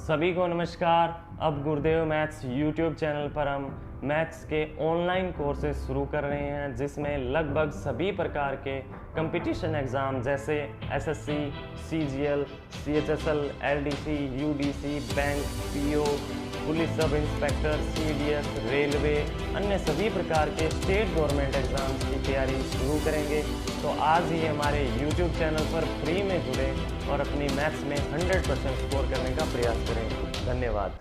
सभी को नमस्कार। अब गुरुदेव मैथ्स यूट्यूब चैनल पर हम मैथ्स के ऑनलाइन कोर्सेज शुरू कर रहे हैं, जिसमें लगभग सभी प्रकार के कंपटीशन एग्ज़ाम जैसे SSC, CGL, CHSL, LDC, UDC, bank, PO, police sub inspector, CDS, railway, अन्य सभी प्रकार के स्टेट गवर्नमेंट एग्ज़ाम्स की तैयारी शुरू करेंगे। तो आज ही हमारे यूट्यूब चैनल पर फ्री में जुड़े और अपनी मैथ्स में 100% स्कोर करने का प्रयास करें। धन्यवाद।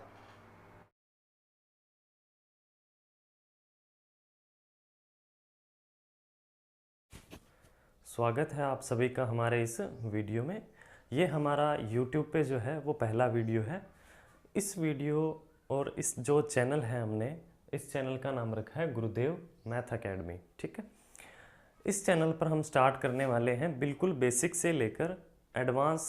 स्वागत है आप सभी का हमारे इस वीडियो में। ये हमारा YouTube पे जो है वो पहला वीडियो है। इस वीडियो और इस जो चैनल है, हमने इस चैनल का नाम रखा है गुरुदेव मैथ अकेडमी। ठीक है, इस चैनल पर हम स्टार्ट करने वाले हैं बिल्कुल बेसिक से लेकर एडवांस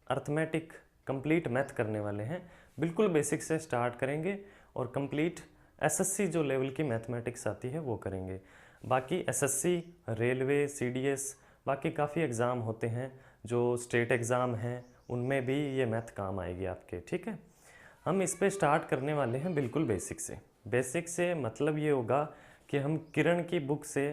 अर्थमेटिक कंप्लीट मैथ करने वाले हैं। बिल्कुल बेसिक से स्टार्ट करेंगे और कंप्लीट एसएससी जो लेवल की मैथमेटिक्स आती है वो करेंगे। बाकी एसएससी, रेलवे, सीडीएस, बाकी काफ़ी एग्ज़ाम होते हैं जो स्टेट एग्ज़ाम हैं, उनमें भी ये मैथ काम आएगी आपके। ठीक है, हम इस पे स्टार्ट करने वाले हैं बिल्कुल बेसिक से। बेसिक से मतलब ये होगा कि हम किरण की बुक से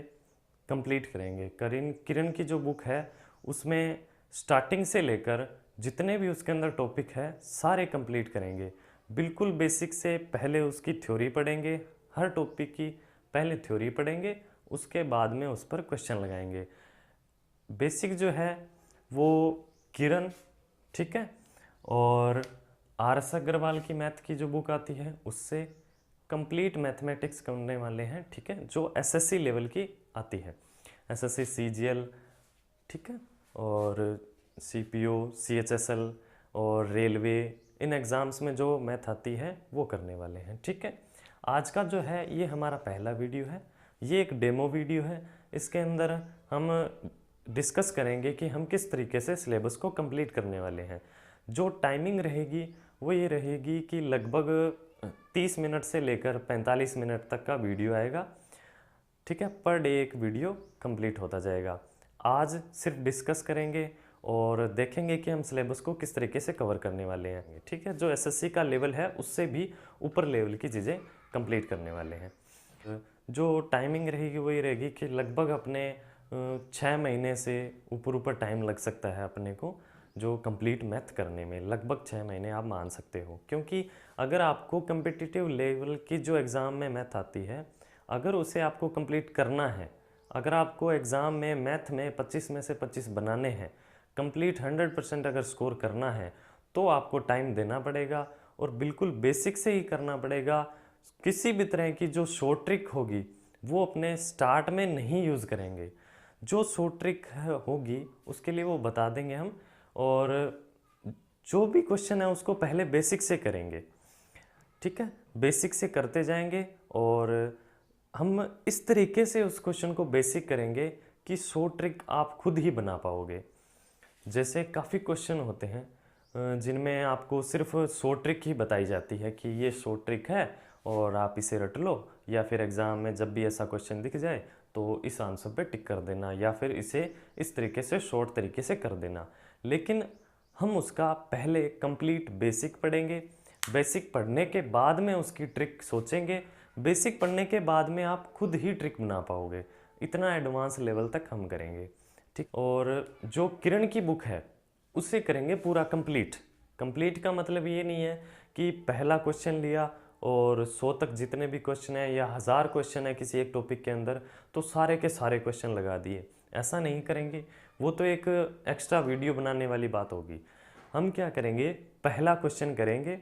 कंप्लीट करेंगे। किरण की जो बुक है उसमें स्टार्टिंग से लेकर जितने भी उसके अंदर टॉपिक है सारे कंप्लीट करेंगे। बिल्कुल बेसिक से पहले उसकी थ्योरी पढ़ेंगे, हर टॉपिक की पहले थ्योरी पढ़ेंगे, उसके बाद में उस पर क्वेश्चन लगाएंगे। बेसिक जो है वो किरण, ठीक है, और आर.एस. अग्रवाल की मैथ की जो बुक आती है उससे कंप्लीट मैथमेटिक्स करने वाले हैं। ठीक है, जो एसएससी लेवल की आती है, एसएससी, सीजीएल, ठीक है, और सीपीओ, सीएचएसएल और रेलवे, इन एग्ज़ाम्स में जो मैथ आती है वो करने वाले हैं। ठीक है, आज का जो है ये हमारा पहला वीडियो है। ये एक डेमो वीडियो है। इसके अंदर हम डिस्कस करेंगे कि हम किस तरीके से सिलेबस को कंप्लीट करने वाले हैं। जो टाइमिंग रहेगी वो ये रहेगी कि लगभग 30 मिनट से लेकर 45 मिनट तक का वीडियो आएगा। ठीक है, पर डे एक वीडियो कंप्लीट होता जाएगा। आज सिर्फ डिस्कस करेंगे और देखेंगे कि हम सिलेबस को किस तरीके से कवर करने वाले हैं। ठीक है, जो एसएससी का लेवल है उससे भी ऊपर लेवल की चीज़ें कंप्लीट करने वाले हैं। जो टाइमिंग रहेगी वो ये रहेगी कि लगभग अपने 6 महीने से ऊपर टाइम लग सकता है अपने को जो कंप्लीट मैथ करने में। लगभग 6 महीने आप मान सकते हो, क्योंकि अगर आपको कम्पिटिटिव लेवल की जो एग्ज़ाम में मैथ आती है, अगर उसे आपको कंप्लीट करना है, अगर आपको एग्ज़ाम में मैथ में 25 में से 25 बनाने हैं, कंप्लीट 100% अगर स्कोर करना है, तो आपको टाइम देना पड़ेगा और बिल्कुल बेसिक से ही करना पड़ेगा। किसी भी तरह की जो शॉर्ट ट्रिक होगी वो अपने स्टार्ट में नहीं यूज़ करेंगे। जो शॉर्ट ट्रिक होगी उसके लिए वो बता देंगे हम, और जो भी क्वेश्चन है उसको पहले बेसिक से करेंगे। ठीक है, बेसिक से करते जाएंगे और हम इस तरीके से उस क्वेश्चन को बेसिक करेंगे कि शॉर्ट ट्रिक आप खुद ही बना पाओगे। जैसे काफ़ी क्वेश्चन होते हैं जिनमें आपको सिर्फ शॉर्ट ट्रिक ही बताई जाती है कि ये शॉर्ट ट्रिक है और आप इसे रट लो, या फिर एग्ज़ाम में जब भी ऐसा क्वेश्चन दिख जाए तो इस आंसर पे टिक कर देना, या फिर इसे इस तरीके से शॉर्ट तरीके से कर देना। लेकिन हम उसका पहले कंप्लीट बेसिक पढ़ेंगे। बेसिक पढ़ने के बाद में उसकी ट्रिक सोचेंगे। बेसिक पढ़ने के बाद में आप खुद ही ट्रिक बना पाओगे। इतना एडवांस लेवल तक हम करेंगे। ठीक, और जो किरण की बुक है उसे करेंगे पूरा कंप्लीट। कंप्लीट का मतलब ये नहीं है कि पहला क्वेश्चन लिया और 100 तक जितने भी क्वेश्चन है या 1000 क्वेश्चन है किसी एक टॉपिक के अंदर तो सारे के सारे क्वेश्चन लगा दिए, ऐसा नहीं करेंगे। वो तो एक एक्स्ट्रा वीडियो बनाने वाली बात होगी। हम क्या करेंगे, पहला क्वेश्चन करेंगे।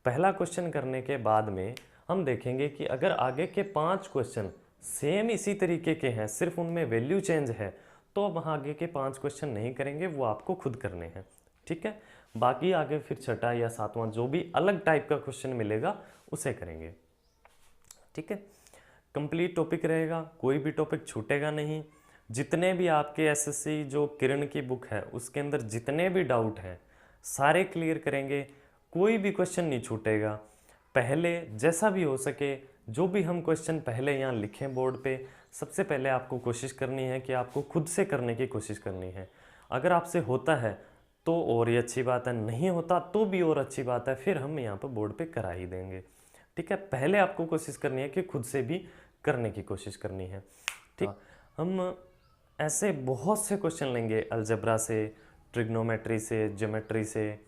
पहला क्वेश्चन करने के बाद में हम देखेंगे कि अगर आगे के 5 क्वेश्चन सेम इसी तरीके के हैं, सिर्फ उनमें वैल्यू चेंज है, तो वहाँ आगे के 5 क्वेश्चन नहीं करेंगे, वो आपको खुद करने हैं। ठीक है, बाकी आगे फिर छठा या सातवां जो भी अलग टाइप का क्वेश्चन मिलेगा उसे करेंगे। ठीक है, कंप्लीट टॉपिक रहेगा, कोई भी टॉपिक छूटेगा नहीं। जितने भी आपके एसएससी जो किरण की बुक है उसके अंदर जितने भी डाउट हैं सारे क्लियर करेंगे, कोई भी क्वेश्चन नहीं छूटेगा। पहले जैसा भी हो सके जो भी हम क्वेश्चन पहले यहाँ लिखें बोर्ड पे, सबसे पहले आपको कोशिश करनी है कि आपको खुद से करने की कोशिश करनी है। अगर आपसे होता है तो और ही अच्छी बात है, नहीं होता तो भी और अच्छी बात है, फिर हम यहाँ पर बोर्ड पे करा ही देंगे। ठीक है, पहले आपको कोशिश करनी है कि खुद से भी करने की कोशिश करनी है। ठीक, हम ऐसे बहुत से क्वेश्चन लेंगे अलजेब्रा से, ट्रिग्नोमेट्री से, ज्योमेट्री से,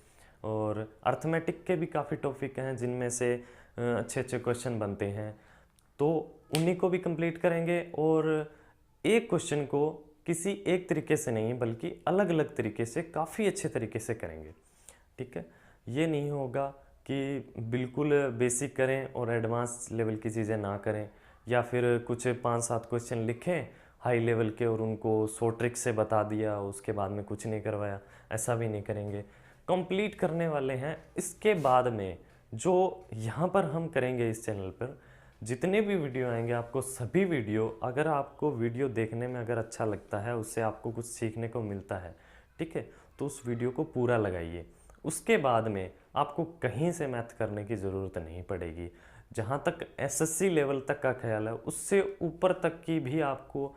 और अर्थमेटिक के भी काफ़ी टॉपिक हैं जिनमें से अच्छे अच्छे क्वेश्चन बनते हैं, तो उन्हीं को भी कंप्लीट करेंगे। और एक क्वेश्चन को किसी एक तरीके से नहीं बल्कि अलग अलग तरीके से काफ़ी अच्छे तरीके से करेंगे। ठीक है, ये नहीं होगा कि बिल्कुल बेसिक करें और एडवांस लेवल की चीज़ें ना करें, या फिर कुछ 5-7 क्वेश्चन लिखें हाई लेवल के और उनको 100 ट्रिक से बता दिया, उसके बाद में कुछ नहीं करवाया, ऐसा भी नहीं करेंगे। कंप्लीट करने वाले हैं। इसके बाद में जो यहाँ पर हम करेंगे इस चैनल पर, जितने भी वीडियो आएंगे, आपको सभी वीडियो, अगर आपको वीडियो देखने में अगर अच्छा लगता है, उससे आपको कुछ सीखने को मिलता है, ठीक है, तो उस वीडियो को पूरा लगाइए। उसके बाद में आपको कहीं से मैथ करने की ज़रूरत नहीं पड़ेगी। जहाँ तक एसएससी लेवल तक का ख्याल है, उससे ऊपर तक की भी आपको,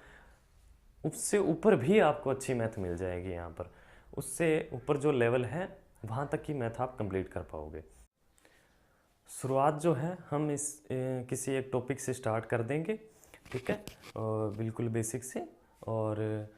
उससे ऊपर भी आपको अच्छी मैथ मिल जाएगी। यहाँ पर उससे ऊपर जो लेवल है वहाँ तक की मैथ आप कंप्लीट कर पाओगे। शुरुआत जो है हम इस किसी एक टॉपिक से स्टार्ट कर देंगे। ठीक है, और बिल्कुल बेसिक से, और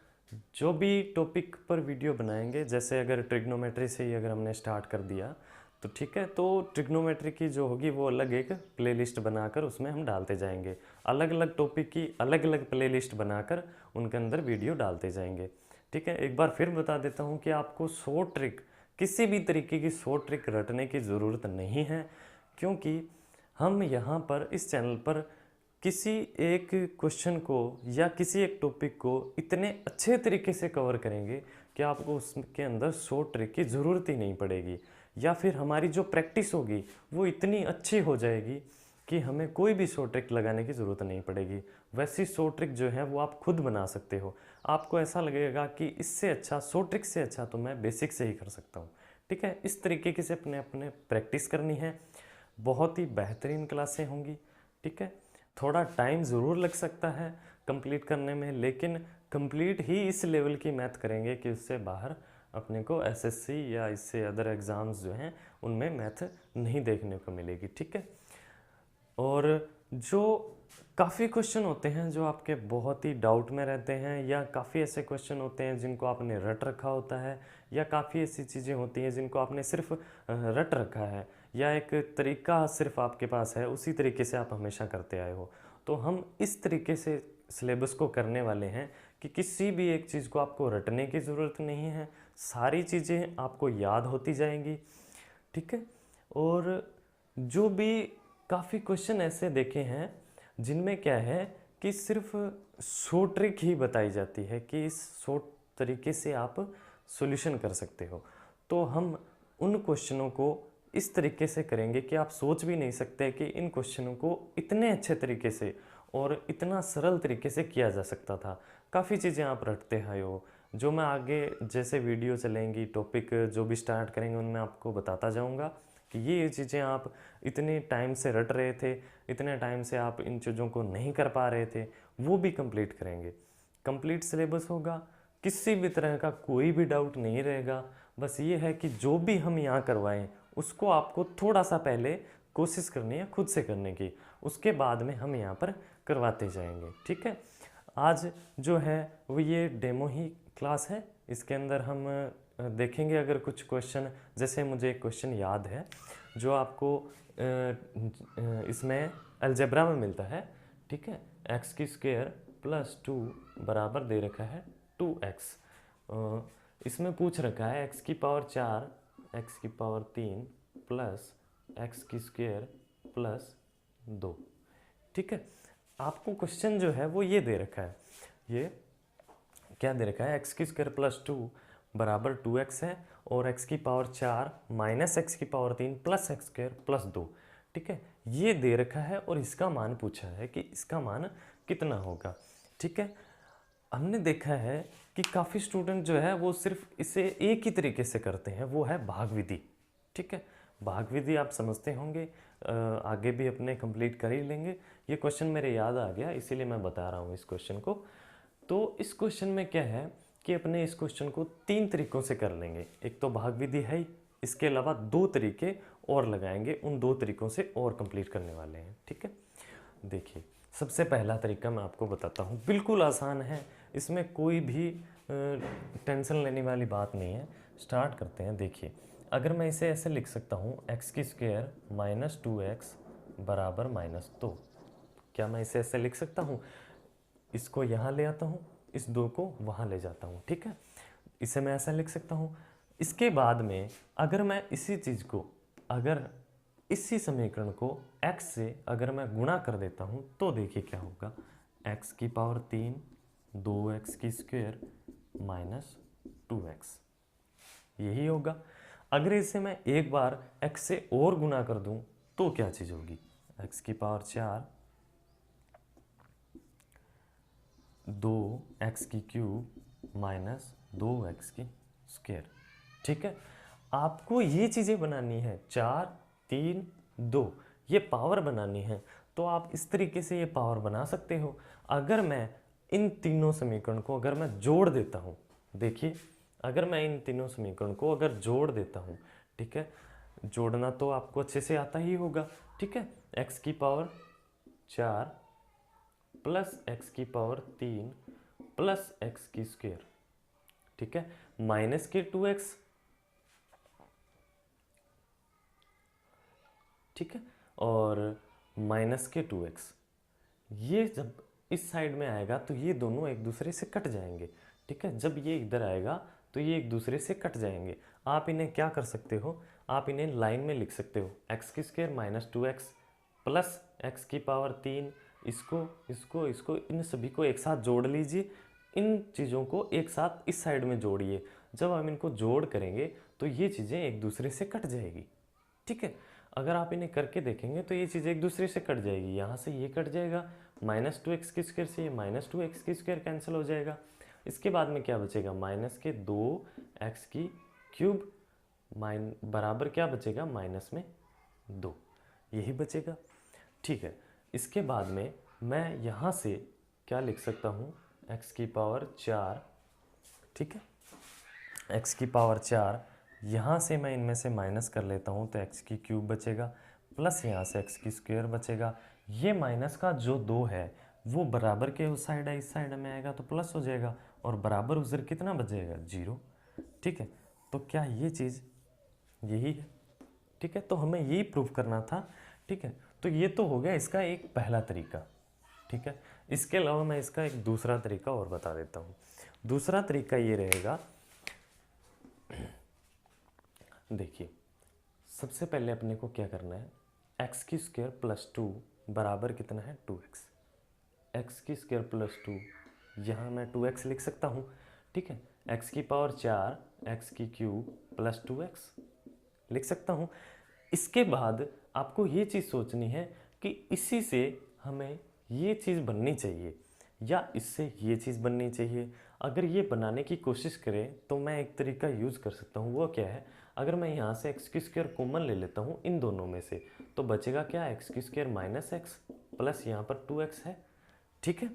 जो भी टॉपिक पर वीडियो बनाएंगे, जैसे अगर ट्रिग्नोमेट्री से ही अगर हमने स्टार्ट कर दिया तो ठीक है, तो ट्रिग्नोमेट्री की जो होगी वो अलग एक प्लेलिस्ट बनाकर उसमें हम डालते जाएंगे। अलग अलग टॉपिक की अलग अलग प्लेलिस्ट बनाकर उनके अंदर वीडियो डालते जाएंगे। ठीक है, एक बार फिर बता देता हूँ कि आपको 100 ट्रिक, किसी भी तरीके की 100 ट्रिक रटने की ज़रूरत नहीं है, क्योंकि हम यहाँ पर इस चैनल पर किसी एक क्वेश्चन को या किसी एक टॉपिक को इतने अच्छे तरीके से कवर करेंगे कि आपको उसके अंदर 100 ट्रिक की ज़रूरत ही नहीं पड़ेगी, या फिर हमारी जो प्रैक्टिस होगी वो इतनी अच्छी हो जाएगी कि हमें कोई भी 100 ट्रिक लगाने की ज़रूरत नहीं पड़ेगी। वैसी 100 ट्रिक जो है वो आप खुद बना सकते हो। आपको ऐसा लगेगा कि इससे अच्छा, 100 ट्रिक से अच्छा तो मैं बेसिक से ही कर सकता हूँ। ठीक है, इस तरीके की से अपने अपने प्रैक्टिस करनी है। बहुत ही बेहतरीन क्लासें होंगी। ठीक है, थोड़ा टाइम ज़रूर लग सकता है कंप्लीट करने में, लेकिन कंप्लीट ही इस लेवल की मैथ करेंगे कि उससे बाहर अपने को एसएससी या इससे अदर एग्ज़ाम्स जो हैं उनमें मैथ नहीं देखने को मिलेगी। ठीक है, और जो काफ़ी क्वेश्चन होते हैं जो आपके बहुत ही डाउट में रहते हैं, या काफ़ी ऐसे क्वेश्चन होते हैं जिनको आपने रट रखा होता है, या काफ़ी ऐसी चीज़ें होती हैं जिनको आपने सिर्फ रट रखा है, या एक तरीका सिर्फ आपके पास है, उसी तरीके से आप हमेशा करते आए हो। तो हम इस तरीके से सिलेबस को करने वाले हैं कि किसी भी एक चीज़ को आपको रटने की ज़रूरत नहीं है, सारी चीज़ें आपको याद होती जाएंगी। ठीक है, और जो भी काफ़ी क्वेश्चन ऐसे देखे हैं जिनमें क्या है कि सिर्फ 100 ट्रिक ही बताई जाती है कि इस 100 तरीके से आप सॉल्यूशन कर सकते हो। तो हम उन क्वेश्चनों को इस तरीके से करेंगे कि आप सोच भी नहीं सकते कि इन क्वेश्चनों को इतने अच्छे तरीके से और इतना सरल तरीके से किया जा सकता था। काफ़ी चीज़ें आप रटते हैं हो, जो मैं आगे जैसे वीडियो चलेंगी, टॉपिक जो भी स्टार्ट करेंगे उनमें आपको बताता जाऊंगा कि ये चीज़ें आप इतने टाइम से रट रहे थे, इतने टाइम से आप इन चीज़ों को नहीं कर पा रहे थे, वो भी कंप्लीट करेंगे। कंप्लीट सिलेबस होगा, किसी भी तरह का कोई भी डाउट नहीं रहेगा। बस ये है कि जो भी हम यहाँ करवाएं उसको आपको थोड़ा सा पहले कोशिश करनी है खुद से करने की, उसके बाद में हम यहाँ पर करवाते जाएंगे। ठीक है, आज जो है वो ये डेमो ही क्लास है। इसके अंदर हम देखेंगे अगर कुछ क्वेश्चन, जैसे मुझे एक क्वेश्चन याद है जो आपको इसमें अलजेब्रा में मिलता है। ठीक है, एक्स की स्क्वायर प्लस 2 बराबर दे रखा है 2x। इसमें पूछ रखा है एक्स की पावर 4, एक्स की पावर 3 प्लस एक्स की स्क्वायर प्लस 2। ठीक है, आपको क्वेश्चन जो है वो ये दे रखा है, ये क्या दे रखा है, एक्स की स्क्वायर प्लस 2 बराबर 2x है, और एक्स की पावर 4 माइनस एक्स की power 3 plus x square plus 2। ठीक है, ये दे रखा है और इसका मान पूछा है कि इसका मान कितना होगा। ठीक है, हमने देखा है कि काफ़ी स्टूडेंट जो है वो सिर्फ इसे एक ही तरीके से करते हैं, वो है भाग विधि। ठीक है, भाग विधि आप समझते होंगे, आगे भी अपने कंप्लीट कर ही लेंगे। ये क्वेश्चन मेरे याद आ गया इसीलिए मैं बता रहा हूँ इस क्वेश्चन को। तो इस क्वेश्चन में क्या है कि अपने इस क्वेश्चन को 3 तरीकों से कर लेंगे। एक तो भाग विधि है ही, इसके अलावा 2 तरीके और लगाएंगे, उन 2 तरीकों से और कंप्लीट करने वाले हैं। ठीक है, देखिए सबसे पहला तरीका मैं आपको बताता हूँ, बिल्कुल आसान है, इसमें कोई भी टेंशन लेने वाली बात नहीं है। स्टार्ट करते हैं। देखिए अगर मैं इसे ऐसे लिख सकता हूँ एक्स की स्क्वायर माइनस 2x बराबर -2, क्या मैं इसे ऐसे लिख सकता हूँ? इसको यहाँ ले आता हूँ, इस 2 को वहाँ ले जाता हूँ। ठीक है, इसे मैं ऐसा लिख सकता हूँ। इसके बाद में अगर मैं इसी चीज़ को, अगर इसी समीकरण को x से अगर मैं गुणा कर देता हूँ तो देखिए क्या होगा, x की पावर 3 2x की स्क्वायर माइनस 2x, यही होगा। अगर इसे मैं एक बार x से और गुणा कर दूं तो क्या चीज़ होगी, x की पावर 4 2x की क्यूब माइनस 2x की स्क्वायर। ठीक है, आपको ये चीज़ें बनानी है, 4 3 2, ये पावर बनानी है, तो आप इस तरीके से ये पावर बना सकते हो। अगर मैं इन तीनों समीकरण को अगर मैं जोड़ देता हूँ, देखिए अगर मैं इन तीनों समीकरण को अगर जोड़ देता हूँ, ठीक है, जोड़ना तो आपको अच्छे से आता ही होगा। ठीक है, x की पावर 4 प्लस x की पावर 3 प्लस x की स्क्वायर, ठीक है, माइनस के 2x, ठीक है, और माइनस के 2x, ये जब इस साइड में आएगा तो ये दोनों एक दूसरे से कट जाएंगे। ठीक है, जब ये इधर आएगा तो ये एक दूसरे से कट जाएंगे। आप इन्हें क्या कर सकते हो, आप इन्हें लाइन में लिख सकते हो, एक्स की square minus 2x plus x की पावर 3, इसको इसको इसको इन सभी को एक साथ जोड़ लीजिए, इन चीज़ों को एक साथ इस साइड में जोड़िए। जब हम इनको जोड़ करेंगे तो ये चीज़ें एक दूसरे से कट जाएगी। ठीक है, अगर आप इन्हें करके देखेंगे तो ये चीज़ एक दूसरे से कट जाएगी, यहाँ से ये कट जाएगा, माइनस 2x की स्क्वायर से ये माइनस 2x की स्क्वायर कैंसिल हो जाएगा। इसके बाद में क्या बचेगा, माइनस के 2x की क्यूब बराबर क्या बचेगा, माइनस में 2, यही बचेगा। ठीक है, इसके बाद में मैं यहाँ से क्या लिख सकता हूँ, x की पावर 4, ठीक है, x की पावर 4, यहाँ से मैं इनमें से माइनस कर लेता हूँ तो x की क्यूब बचेगा, प्लस यहाँ से x की स्क्वायर बचेगा। ये माइनस का जो 2 है वो बराबर के उस साइड है, इस साइड में आएगा तो प्लस हो जाएगा, और बराबर उधर कितना बचेगा, 0। ठीक है, तो क्या ये चीज़ यही है। ठीक है, तो हमें यही प्रूव करना था। ठीक है, तो ये तो हो गया इसका एक पहला तरीका। ठीक है, इसके अलावा मैं इसका एक दूसरा तरीका और बता देता हूँ। दूसरा तरीका ये रहेगा, देखिए सबसे पहले अपने को क्या करना है, x की स्क्वायर प्लस 2 बराबर कितना है, 2x, x की स्क्वायर प्लस 2, यहाँ मैं 2x लिख सकता हूँ। ठीक है, x की पावर 4 x की क्यूब प्लस 2x लिख सकता हूँ। इसके बाद आपको ये चीज़ सोचनी है कि इसी से हमें ये चीज़ बननी चाहिए या इससे ये चीज़ बननी चाहिए। अगर ये बनाने की कोशिश करें तो मैं एक तरीका यूज़ कर सकता हूँ, वो क्या है, अगर मैं यहाँ से एक्स की स्क्वायर कॉमन ले लेता हूँ इन दोनों में से, तो बचेगा क्या, एक्स की स्क्वायर माइनस एक्स प्लस यहाँ पर 2x है। ठीक है,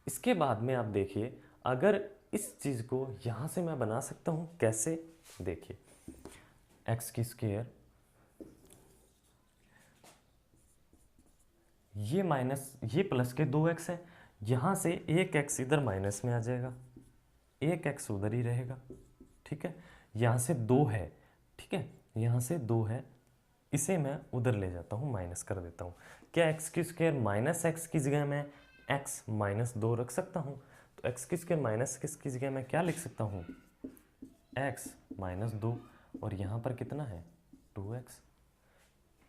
इसके बाद में आप देखिए, अगर इस चीज़ को यहाँ से मैं बना सकता हूँ, कैसे, देखिए एक्स की स्क्वायर, ये माइनस ये प्लस के 2x है, यहाँ से एक x इधर माइनस में आ जाएगा, एक x उधर ही रहेगा। ठीक है, यहाँ से 2 है, ठीक है, यहाँ से 2 है, इसे मैं उधर ले जाता हूँ, माइनस कर देता हूँ। क्या एक्स की स्क्वायर माइनस एक्स की जगह मैं एक्स माइनस 2 रख सकता हूँ, तो एक्स की स्क्वायर माइनस एक्स की जगह मैं क्या लिख सकता हूँ, एक्स माइनस 2, और यहाँ पर कितना है, 2x,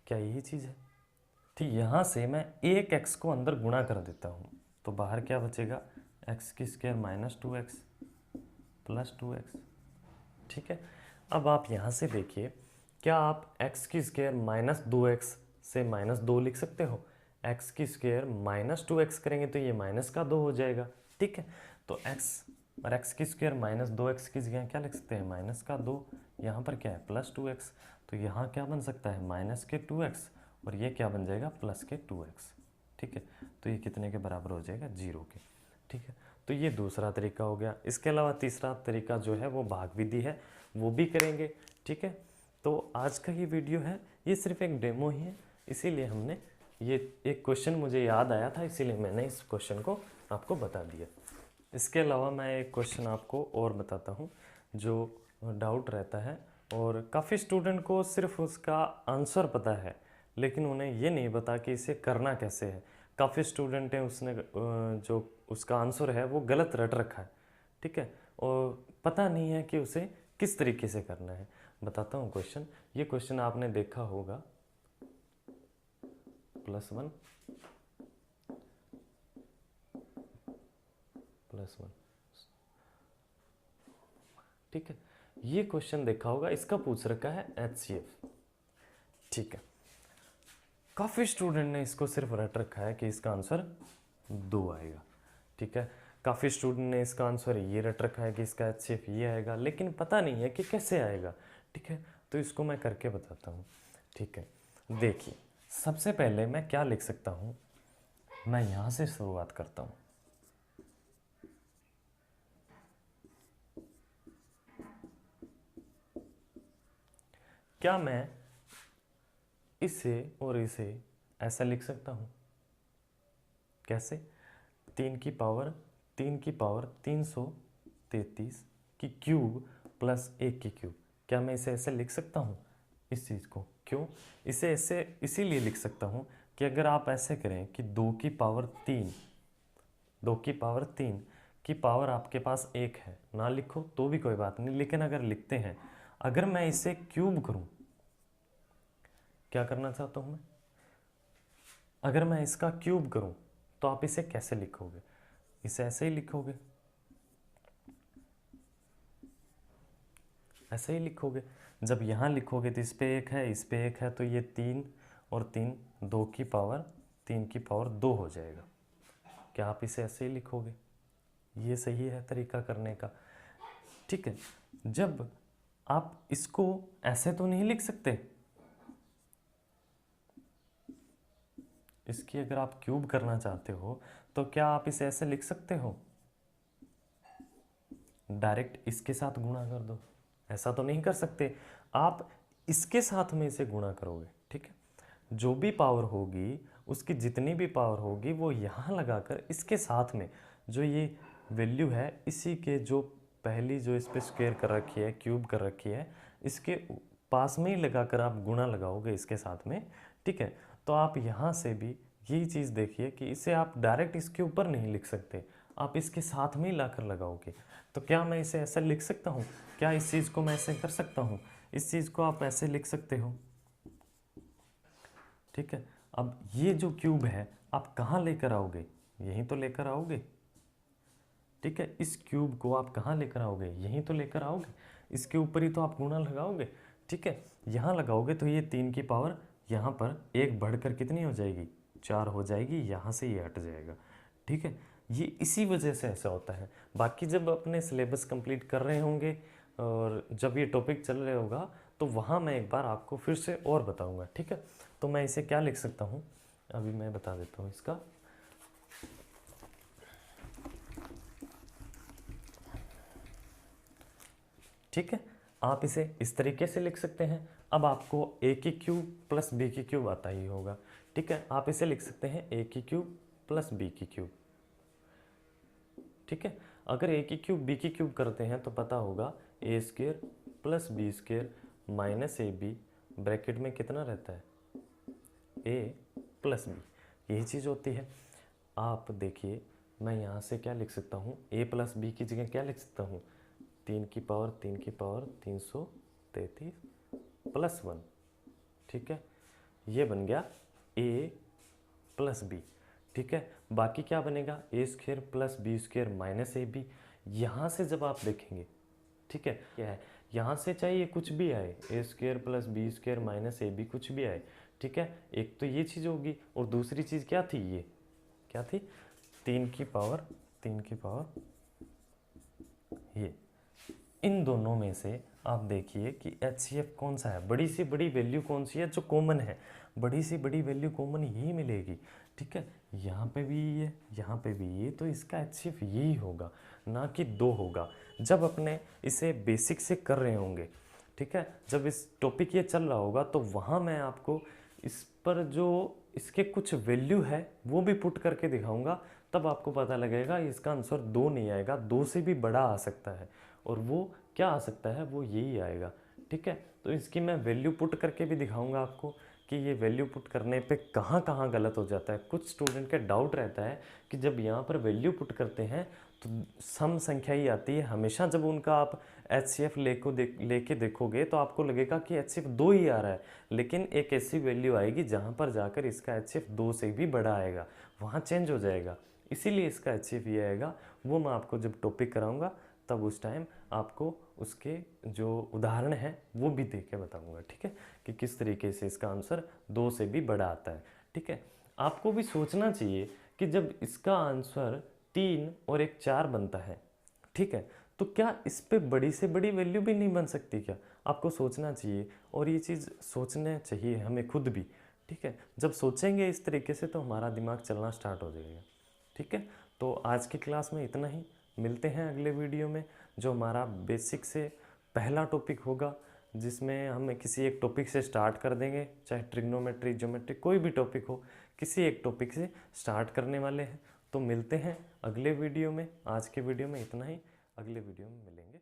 क्या यही चीज़ है। ठीक, यहाँ से मैं एक x को अंदर गुणा कर देता हूँ, तो बाहर क्या बचेगा, x की square minus 2x plus 2x। ठीक है, अब आप यहाँ से देखिए, क्या आप x की स्क्वायर माइनस 2x से माइनस 2 लिख सकते हो, x की स्क्वायर माइनस 2x करेंगे तो ये माइनस का 2 हो जाएगा। ठीक है, तो x और x की स्क्वायर माइनस 2x की जगह क्या लिख सकते हैं, माइनस का 2, यहाँ पर क्या है, प्लस 2x, तो यहाँ क्या बन सकता है, माइनस के 2x, और ये क्या बन जाएगा, प्लस के 2x। ठीक है, तो ये कितने के बराबर हो जाएगा, 0 के। ठीक है, तो तो ये दूसरा तरीका हो गया। इसके अलावा तीसरा तरीका जो है वो भाग विधि है, वो भी करेंगे। ठीक है, तो आज का ये वीडियो है, ये सिर्फ एक डेमो ही है, इसीलिए हमने ये एक क्वेश्चन मुझे याद आया था, इसीलिए मैंने इस क्वेश्चन को आपको बता दिया। इसके अलावा मैं एक क्वेश्चन आपको और बताता हूँ जो डाउट रहता है, और काफ़ी स्टूडेंट को सिर्फ उसका आंसर पता है, लेकिन उन्हें ये नहीं पता कि इसे करना कैसे है। काफ़ी स्टूडेंट हैं, उसने जो उसका आंसर है वो गलत रट रखा है। ठीक है, और पता नहीं है कि उसे किस तरीके से करना है। बताता हूँ क्वेश्चन। ये क्वेश्चन आपने देखा होगा, +1 +1। ठीक है, ये क्वेश्चन देखा होगा, इसका पूछ रखा है HCF। ठीक है, काफ़ी स्टूडेंट ने इसको सिर्फ रट रखा है कि इसका आंसर 2 आएगा। ठीक है, काफ़ी स्टूडेंट ने इसका आंसर ये रट रखा है कि इसका HCF ये आएगा, लेकिन पता नहीं है कि कैसे आएगा। ठीक है, तो इसको मैं करके बताता हूँ। ठीक है, देखिए सबसे पहले मैं क्या लिख सकता हूँ, मैं यहाँ से शुरुआत करता हूँ। क्या मैं इसे और इसे ऐसा लिख सकता हूँ? कैसे? 3 की पावर 333 की क्यूब प्लस 1 की क्यूब। क्या मैं इसे ऐसे लिख सकता हूँ इस चीज़ को? क्यों इसे ऐसे इसीलिए लिख सकता हूँ कि अगर आप ऐसे करें कि 2 की पावर 3 की पावर आपके पास 1 है, ना लिखो तो भी कोई बात नहीं, लेकिन अगर लिखते हैं, अगर मैं इसे क्यूब करूँ, क्या करना चाहता हूँ मैं, अगर मैं इसका क्यूब करूँ तो आप इसे कैसे लिखोगे? इसे ऐसे ही लिखोगे, ऐसे ही लिखोगे। जब यहाँ लिखोगे तो इस पे 1 है, इस पे 1 है, तो ये 3 और 3 2 की पावर 2 हो जाएगा। क्या आप इसे ऐसे ही लिखोगे? ये सही है तरीका करने का। ठीक है, जब आप इसको ऐसे तो नहीं लिख सकते, इसकी अगर आप क्यूब करना चाहते हो तो क्या आप इसे ऐसे लिख सकते हो? डायरेक्ट इसके साथ गुणा कर दो, ऐसा तो नहीं कर सकते। आप इसके साथ में इसे गुणा करोगे। ठीक है, जो भी पावर होगी, उसकी जितनी भी पावर होगी वो यहाँ लगाकर इसके साथ में जो ये वैल्यू है, इसी के जो पहली जो इस पर स्क्वायर कर रखी है, क्यूब कर रखी है, इसके पास में ही लगाकर आप गुणा लगाओगे इसके साथ में। ठीक है, तो आप यहाँ से भी यही चीज़ देखिए कि इसे आप डायरेक्ट इसके ऊपर नहीं लिख सकते, आप इसके साथ में ही लाकर लगाओगे। तो क्या मैं इसे ऐसे लिख सकता हूँ? क्या इस चीज़ को मैं ऐसे कर सकता हूँ? इस चीज़ को आप ऐसे लिख सकते हो। ठीक है, अब ये जो क्यूब है आप कहाँ लेकर आओगे? यहीं तो लेकर आओगे। ठीक है, इस क्यूब को आप कहाँ लेकर आओगे? यहीं तो लेकर आओगे, इसके ऊपर ही तो आप गुणा लगाओगे। ठीक है, यहाँ लगाओगे तो ये 3 की पावर यहाँ पर 1 बढ़कर कितनी हो जाएगी? 4 हो जाएगी, यहाँ से ये हट जाएगा। ठीक है, ये इसी वजह से ऐसा होता है। बाकी जब अपने सिलेबस कंप्लीट कर रहे होंगे और जब ये टॉपिक चल रहा होगा तो वहाँ मैं एक बार आपको फिर से और बताऊँगा। ठीक है, तो मैं इसे क्या लिख सकता हूँ, अभी मैं बता देता हूँ इसका। ठीक है, आप इसे इस तरीके से लिख सकते हैं। अब आपको a की क्यूब प्लस b की क्यूब आता ही होगा। ठीक है, आप इसे लिख सकते हैं a की क्यूब प्लस b की क्यूब। ठीक है, अगर a की क्यूब b की क्यूब करते हैं तो पता होगा a square plus B square minus AB, bracket में कितना रहता है? a प्लस बी, यही चीज़ होती है। आप देखिए, मैं यहाँ से क्या लिख सकता हूँ, a प्लस बी की जगह क्या लिख सकता हूँ? 3 की पावर 333 प्लस 1। ठीक है, ये बन गया a प्लस बी। ठीक है, बाकी क्या बनेगा? A square plus B square minus A B. यहाँ से जब आप देखेंगे, ठीक है, क्या है, यहाँ से चाहे ये कुछ भी आए, A square plus B square minus A B कुछ भी आए। ठीक है, एक तो ये चीज़ होगी, और दूसरी चीज़ क्या थी? ये क्या थी? 3 की पावर ये, इन दोनों में से आप देखिए कि HCF कौन सा है, बड़ी से बड़ी वैल्यू कौन सी है जो कॉमन है, बड़ी से बड़ी वैल्यू कॉमन यही मिलेगी। ठीक है, यहाँ पे भी ये, यहाँ पे भी ये, तो इसका HCF यही होगा, ना कि 2 होगा। जब अपने इसे बेसिक से कर रहे होंगे, ठीक है, जब इस टॉपिक ये चल रहा होगा तो वहाँ मैं आपको इस पर जो इसके कुछ वैल्यू है वो भी पुट करके दिखाऊंगा, तब आपको पता लगेगा इसका आंसर 2 नहीं आएगा, 2 से भी बड़ा आ सकता है। और वो क्या आ सकता है, वो यही आएगा। ठीक है, तो इसकी मैं वैल्यू पुट करके भी दिखाऊंगा आपको कि ये वैल्यू पुट करने पे कहाँ कहाँ गलत हो जाता है। कुछ स्टूडेंट का डाउट रहता है कि जब यहाँ पर वैल्यू पुट करते हैं तो सम संख्या ही आती है हमेशा। जब उनका आप HCF लेके देखोगे तो आपको लगेगा कि HCF 2 ही आ रहा है, लेकिन एक ऐसी वैल्यू आएगी जहाँ पर जाकर इसका HCF 2 से भी बड़ा आएगा, वहाँ चेंज हो जाएगा। इसीलिए इसका HCF ये आएगा। वो मैं आपको जब टॉपिक कराऊंगा तब उस टाइम आपको उसके जो उदाहरण है वो भी दे के बताऊँगा। ठीक है, कि किस तरीके से इसका आंसर 2 से भी बड़ा आता है। ठीक है, आपको भी सोचना चाहिए कि जब इसका आंसर 3 और एक 4 बनता है, ठीक है, तो क्या इस पे बड़ी से बड़ी वैल्यू भी नहीं बन सकती क्या? आपको सोचना चाहिए, और ये चीज़ सोचना चाहिए हमें खुद भी। ठीक है, जब सोचेंगे इस तरीके से तो हमारा दिमाग चलना स्टार्ट हो जाएगा। ठीक है, तो आज की क्लास में इतना ही। मिलते हैं अगले वीडियो में, जो हमारा बेसिक से पहला टॉपिक होगा, जिसमें हम किसी एक टॉपिक से स्टार्ट कर देंगे, चाहे ट्रिग्नोमेट्री, ज्योमेट्री, कोई भी टॉपिक हो, किसी एक टॉपिक से स्टार्ट करने वाले हैं। तो मिलते हैं अगले वीडियो में। आज के वीडियो में इतना ही, अगले वीडियो में मिलेंगे।